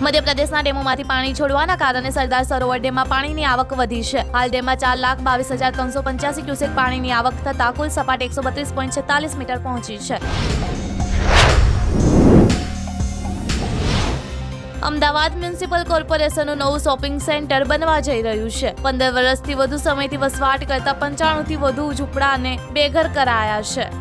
મધ્યપ્રદેશના ડેમોમાંથી પાણી છોડવાના કારણે સરદાર સરોવર ડેમમાં પાણીની આવક વધી છે. હાલ ડેમમાં 4,22,385 ક્યુસેક પાણીની આવક થતા કુલ સપાટી 132.46 મીટર પહોંચી છે. અમદાવાદ મ્યુનિસિપલ કોર્પોરેશનનું નવું શોપિંગ સેન્ટર બનવા જઈ રહ્યું છે. 15 વર્ષથી વધુ સમયથી વસવાટ કરતા 95થી વધુ ઝૂંપડાને બેઘર કરાયા છે.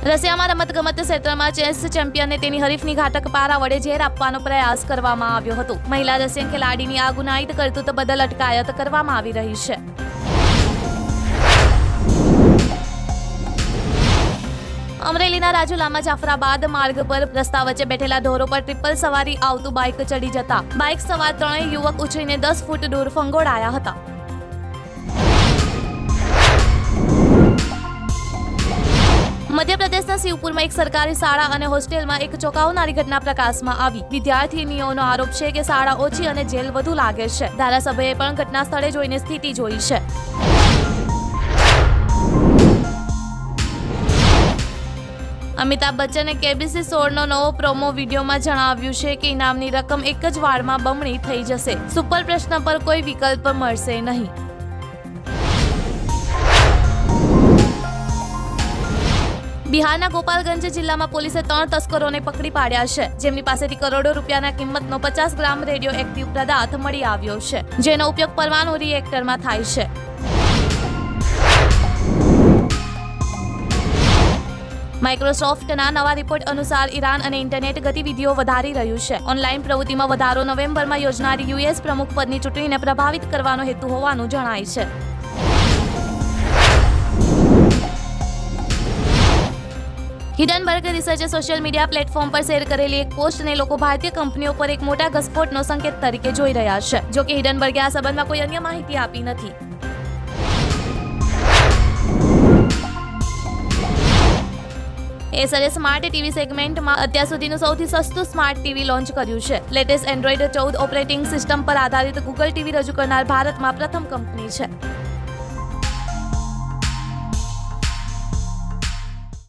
રશિયામાં રમતગમત ક્ષેત્રમાં ચેસ ચેમ્પિયનને તેની હરીફની ઘાતક પારા વડે ઝેર આપવાનો પ્રયાસ કરવામાં આવ્યો હતો. મહિલા રશિયન ખેલાડીની આ ગુનાહિત કરતૂત બદલ અટકાયત કરવામાં આવી રહી છે. અમરેલીના રાજુલામાં જાફરાબાદ માર્ગ પર રસ્તા વચ્ચે બેઠેલા ઢોરો પર ટ્રિપલ સવારી આવતું બાઇક ચડી જતા બાઇક સવાર 3 યુવક ઉછળીને 10 ફૂટ દૂર ફંગોળાયા હતા. મધ્યપ્રદેશના શિવપુરમાં એક સરકારી શાળા અને હોસ્ટેલમાં એક ચોંકાવનારી ઘટના પ્રકાશમાં આવી. વિદ્યાર્થીનીઓનો આરોપ છે કે શાળા ઓછી અને જેલ વધુ લાગે છે. ધારાસભ્યએ પણ ઘટના સ્થળે જોઈને સ્થિતિ જોઈ છે. અમિતાભ બચ્ચને કેબીસી 16નો નવો પ્રોમો વિડીયોમાં જણાવ્યું છે કે ઇનામની રકમ એક જ વારમાં બમણી થઈ જશે. સુપર પ્રશ્ન પર કોઈ વિકલ્પ મળશે નહીં. બિહારના ગોપાલગંજ જિલ્લામાં પોલીસે 3 તસ્કરોને પકડી પાડ્યા છે, જેમની પાસેથી કરોડો રૂપિયાના કિંમતનો 50 ગ્રામ રેડિયો એક્ટિવ પદાર્થ મળી આવ્યો છે, જેનો ઉપયોગ પરમાણુ રિએક્ટરમાં થાય છે. માઇક્રોસોફ્ટના નવા રિપોર્ટ અનુસાર ઈરાન અને ઇન્ટરનેટ ગતિવિધિઓ વધારી રહ્યું છે. ઓનલાઈન પ્રવૃત્તિમાં વધારો નવેમ્બરમાં યોજનારી યુએસ પ્રમુખ પદની ચૂંટણીને પ્રભાવિત કરવાનો હેતુ હોવાનું જણાય છે. હિડનબર્ગ રિસર્ચે સોશિયલ મીડિયા પ્લેટફોર્મ પર શેર કરેલી એક પોસ્ટને લોકો ભારતીય કંપનીઓ પર એક મોટા ઘસફોટનો સંકેત તરીકે જોઈ રહ્યા છે. જો કે હિડનબર્ગે આ સંબંધમાં કોઈ અન્ય માહિતી આપી નથી. એસરે સ્માર્ટ ટીવી સેગમેન્ટમાં અત્યાર સુધીનું સૌથી સસ્તું સ્માર્ટ ટીવી લોન્ચ કર્યું છે. લેટેસ્ટ એન્ડ્રોઇડ 14 ઓપરેટિંગ સિસ્ટમ પર આધારિત ગૂગલ ટીવી રજૂ કરનાર ભારતમાં પ્રથમ કંપની છે.